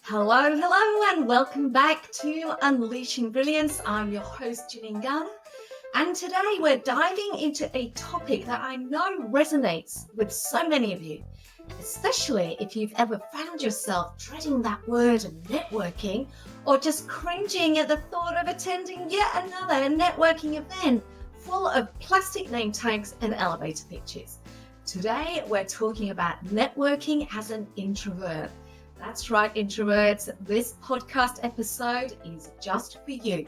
Hello, and welcome back to Unleashing Brilliance. I'm your host, Janine Garner, and today we're diving into a topic that I know resonates with so many of you, especially if you've ever found yourself dreading that word networking or just cringing at the thought of attending yet another networking event full of plastic name tags and elevator pitches. Today, we're talking about networking as an introvert. That's right, introverts. This podcast episode is just for you.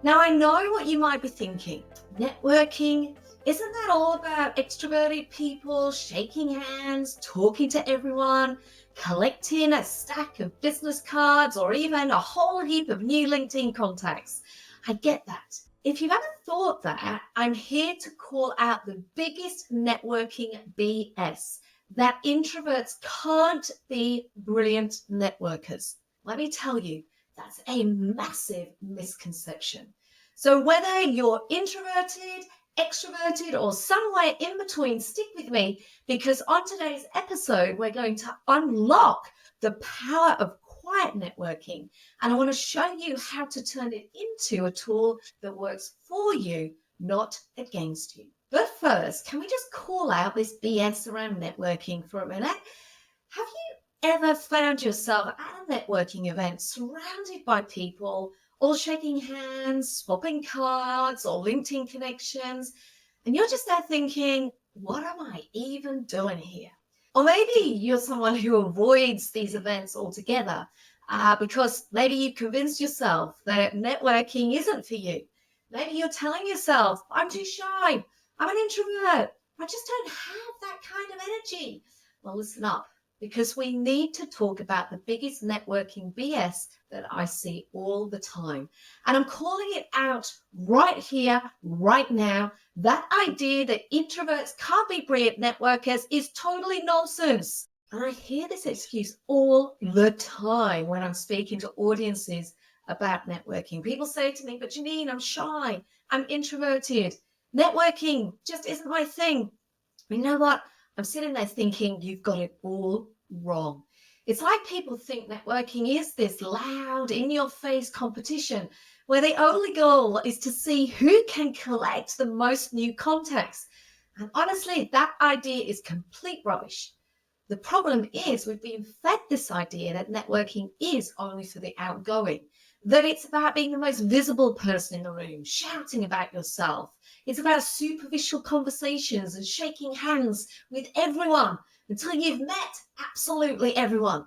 Now, I know what you might be thinking. Networking, isn't that all about extroverted people shaking hands, talking to everyone, collecting a stack of business cards, or even a whole heap of new LinkedIn contacts? I get that. If you've ever thought that, I'm here to call out the biggest networking BS, that introverts can't be brilliant networkers. Let me tell you, that's a massive misconception. So whether you're introverted, extroverted, or somewhere in between, stick with me, because on today's episode, we're going to unlock the power of quiet networking. And I want to show you how to turn it into a tool that works for you, not against you. But first, can we just call out this BS around networking for a minute? Have you ever found yourself at a networking event surrounded by people, all shaking hands, swapping cards or LinkedIn connections, and you're just there thinking, what am I even doing here? Or maybe you're someone who avoids these events altogether because maybe you've convinced yourself that networking isn't for you. Maybe you're telling yourself, I'm too shy. I'm an introvert. I just don't have that kind of energy. Well, listen up, because we need to talk about the biggest networking BS that I see all the time. And I'm calling it out right here, right now. That idea that introverts can't be brilliant networkers is totally nonsense. And I hear this excuse all the time when I'm speaking to audiences about networking. People say to me, but Janine, I'm shy. I'm introverted. Networking just isn't my thing. You know what? I'm sitting there thinking you've got it all wrong. It's like people think networking is this loud, in-your-face competition where the only goal is to see who can collect the most new contacts. And honestly, that idea is complete rubbish. The problem is we've been fed this idea that networking is only for the outgoing, that it's about being the most visible person in the room, shouting about yourself. It's about superficial conversations and shaking hands with everyone until you've met absolutely everyone.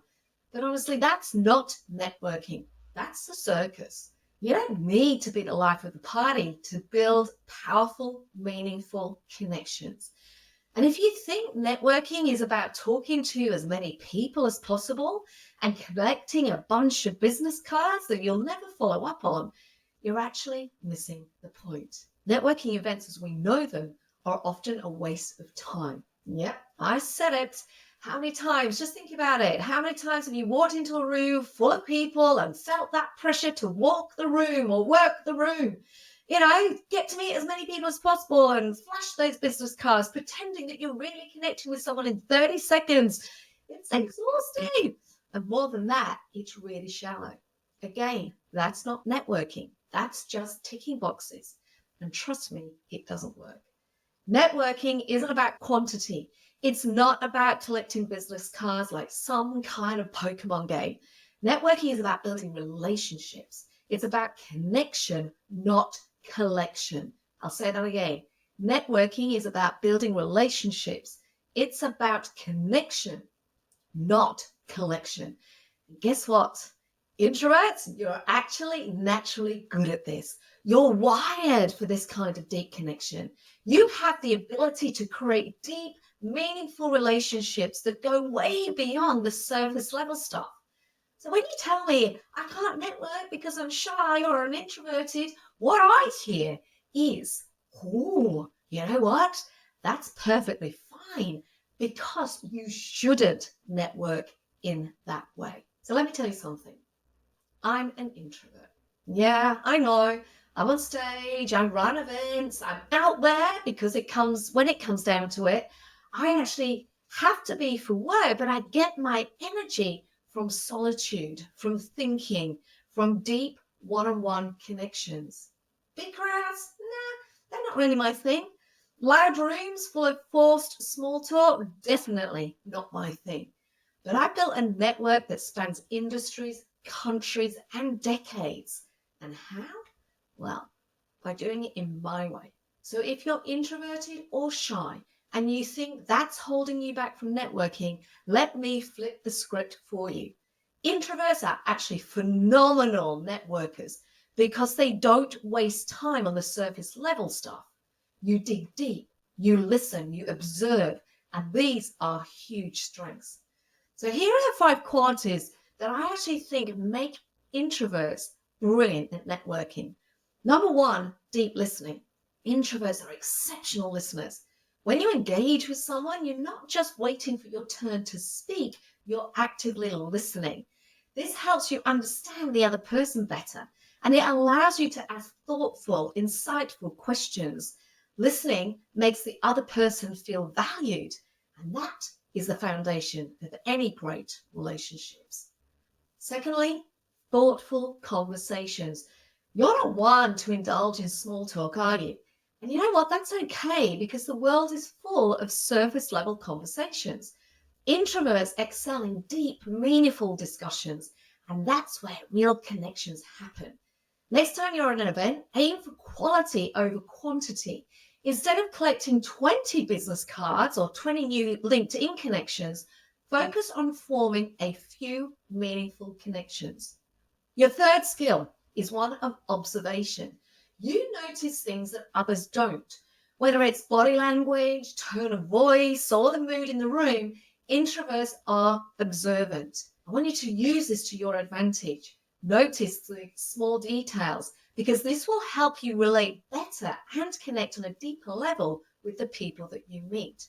But honestly, that's not networking. That's the circus. You don't need to be the life of the party to build powerful, meaningful connections. And if you think networking is about talking to as many people as possible and collecting a bunch of business cards that you'll never follow up on, you're actually missing the point. Networking events as we know them are often a waste of time. Yep, I said it. How many times, just think about it, how many times have you walked into a room full of people and felt that pressure to walk the room or work the room? Get to meet as many people as possible and flash those business cards, pretending that you're really connecting with someone in 30 seconds. It's exhausting. And more than that, it's really shallow. Again, that's not networking. That's just ticking boxes. And trust me, it doesn't work. Networking isn't about quantity. It's not about collecting business cards like some kind of Pokemon game. Networking is about building relationships. It's about connection, not collection. I'll say that again. Networking is about building relationships. It's about connection, not collection. And guess what? Introverts, you're actually naturally good at this. You're wired for this kind of deep connection. You have the ability to create deep, meaningful relationships that go way beyond the surface level stuff. So when you tell me I can't network because I'm shy or I'm introverted, what I hear is, oh, you know what? That's perfectly fine because you shouldn't network in that way. So let me tell you something. I'm an introvert. Yeah, I know. I'm on stage, I run events, I'm out there because when it comes down to it, I actually have to be for work, but I get my energy from solitude, from thinking, from deep one-on-one connections. Big crowds? Nah, they're not really my thing. Loud rooms full of forced small talk? Definitely not my thing. But I built a network that spans industries, countries, and decades. And how? Well, by doing it in my way. So if you're introverted or shy and you think that's holding you back from networking, let me flip the script for you. Introverts are actually phenomenal networkers because they don't waste time on the surface level stuff. You dig deep, you listen, you observe, and these are huge strengths. So here are the 5 qualities that I actually think make introverts brilliant at networking. Number 1, deep listening. Introverts are exceptional listeners. When you engage with someone, you're not just waiting for your turn to speak, you're actively listening. This helps you understand the other person better, and it allows you to ask thoughtful, insightful questions. Listening makes the other person feel valued, and that is the foundation of any great relationships. Secondly, thoughtful conversations. You're not one to indulge in small talk, are you? And you know what? That's okay because the world is full of surface level conversations. Introverts excel in deep, meaningful discussions, and that's where real connections happen. Next time you're at an event, aim for quality over quantity. Instead of collecting 20 business cards or 20 new LinkedIn connections, focus on forming a few meaningful connections. Your third skill is one of observation. You notice things that others don't. Whether it's body language, tone of voice, or the mood in the room, introverts are observant. I want you to use this to your advantage. Notice the small details because this will help you relate better and connect on a deeper level with the people that you meet.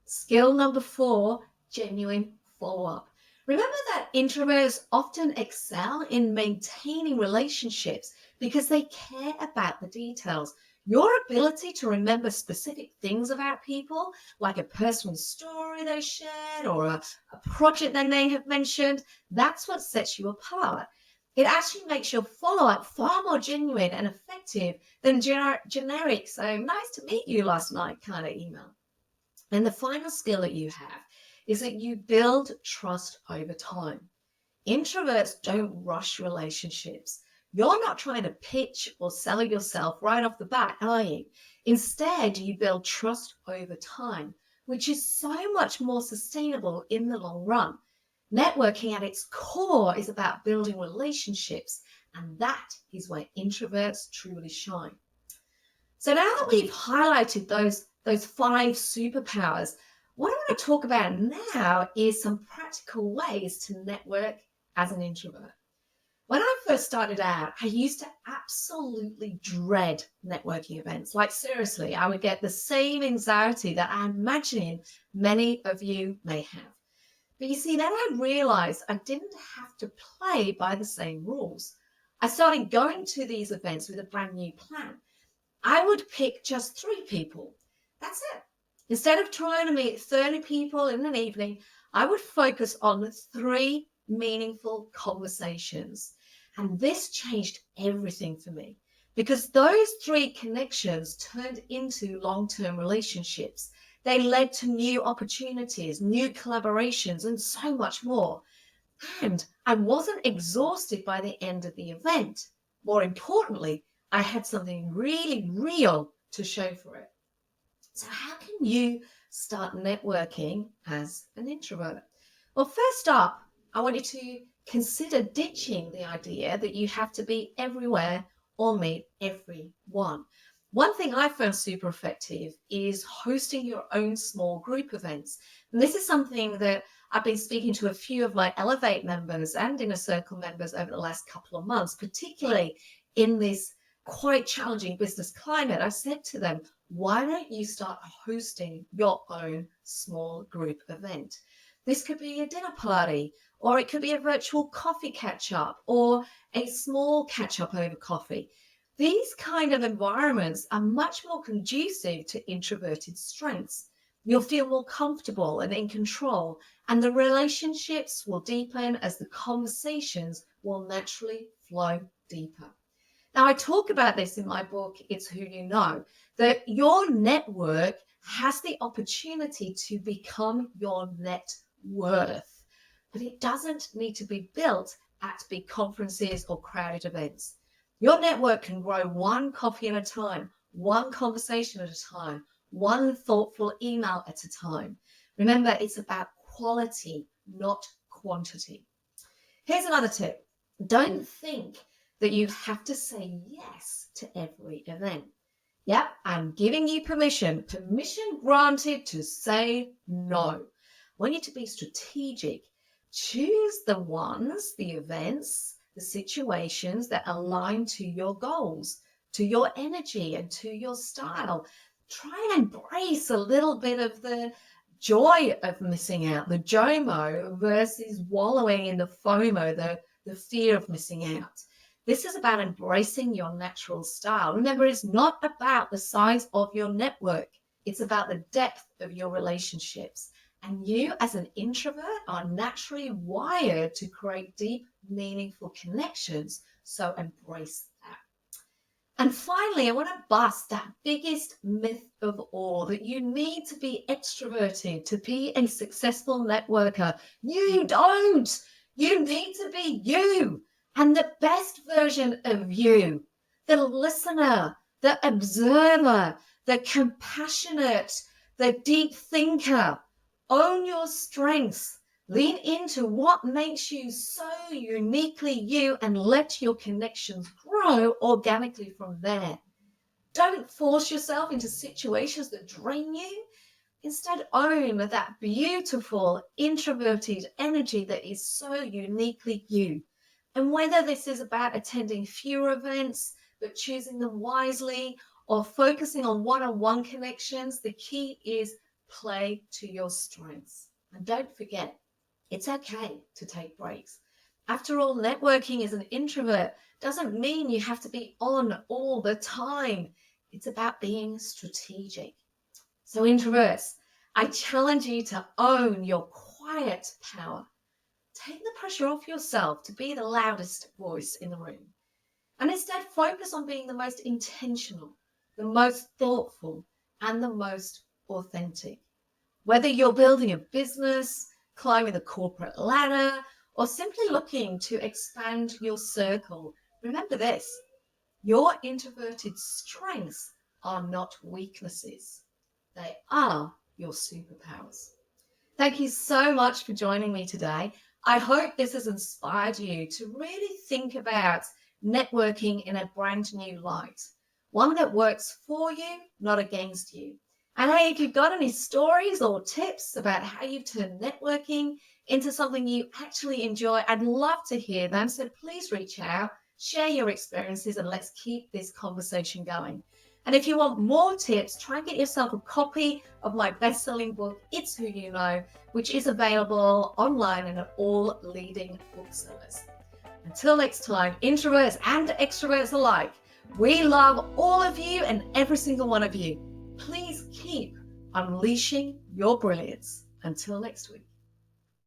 Skill number 4, genuine follow-up. Remember that introverts often excel in maintaining relationships because they care about the details. Your ability to remember specific things about people, like a personal story they shared or a project they may have mentioned, that's what sets you apart. It actually makes your follow-up far more genuine and effective than generic, so nice to meet you last night kind of email. And the final skill that you have is that you build trust over time. Introverts don't rush relationships. You're not trying to pitch or sell yourself right off the bat, are you? Instead, you build trust over time, which is so much more sustainable in the long run. Networking at its core is about building relationships, and that is where introverts truly shine. So now that we've highlighted those 5 superpowers, what I want to talk about now is some practical ways to network as an introvert. When I first started out, I used to absolutely dread networking events. Like seriously, I would get the same anxiety that I imagine many of you may have. But you see, then I realized I didn't have to play by the same rules. I started going to these events with a brand new plan. I would pick just 3 people. That's it. Instead of trying to meet 30 people in an evening, I would focus on 3 meaningful conversations. And this changed everything for me because those 3 connections turned into long-term relationships. They led to new opportunities, new collaborations, and so much more. And I wasn't exhausted by the end of the event. More importantly, I had something really real to show for it. So how can you start networking as an introvert? Well, first up, I want you to consider ditching the idea that you have to be everywhere or meet everyone. One thing I found super effective is hosting your own small group events. And this is something that I've been speaking to a few of my Elevate members and Inner Circle members over the last couple of months, particularly in this quite challenging business climate. I said to them, why don't you start hosting your own small group event? This could be a dinner party, or it could be a virtual coffee catch-up, or a small catch-up over coffee. These kind of environments are much more conducive to introverted strengths. You'll feel more comfortable and in control, and the relationships will deepen as the conversations will naturally flow deeper. Now, I talk about this in my book, It's Who You Know, that your network has the opportunity to become your net worth, but it doesn't need to be built at big conferences or crowded events. Your network can grow one coffee at a time, one conversation at a time, one thoughtful email at a time. Remember, it's about quality, not quantity. Here's another tip. Don't think that you have to say yes to every event. Yep, I'm giving you permission granted to say no. I want you to be strategic. Choose the ones, the events, the situations that align to your goals, to your energy, and to your style. Try and embrace a little bit of the joy of missing out, the JOMO, versus wallowing in the FOMO, the fear of missing out. This is about embracing your natural style. Remember, it's not about the size of your network. It's about the depth of your relationships. And you, as an introvert, are naturally wired to create deep, meaningful connections. So embrace that. And finally, I want to bust that biggest myth of all, that you need to be extroverted to be a successful networker. You don't. You need to be you. And the best version of you, the listener, the observer, the compassionate, the deep thinker. Own your strengths. Lean into what makes you so uniquely you and let your connections grow organically from there. Don't force yourself into situations that drain you. Instead, own that beautiful introverted energy that is so uniquely you. And whether this is about attending fewer events, but choosing them wisely, or focusing on one-on-one connections, the key is play to your strengths. And don't forget, it's okay to take breaks. After all, networking as an introvert doesn't mean you have to be on all the time. It's about being strategic. So introverts, I challenge you to own your quiet power. Take the pressure off yourself to be the loudest voice in the room. And instead focus on being the most intentional, the most thoughtful, and the most authentic. Whether you're building a business, climbing the corporate ladder, or simply looking to expand your circle, remember this: your introverted strengths are not weaknesses. They are your superpowers. Thank you so much for joining me today. I hope this has inspired you to really think about networking in a brand new light, one that works for you, not against you. And hey, if you've got any stories or tips about how you've turned networking into something you actually enjoy, I'd love to hear them. So please reach out, share your experiences, and let's keep this conversation going. And if you want more tips, try and get yourself a copy of my best-selling book, It's Who You Know, which is available online and at all leading booksellers. Until next time, introverts and extroverts alike, we love all of you and every single one of you. Please keep unleashing your brilliance. Until next week.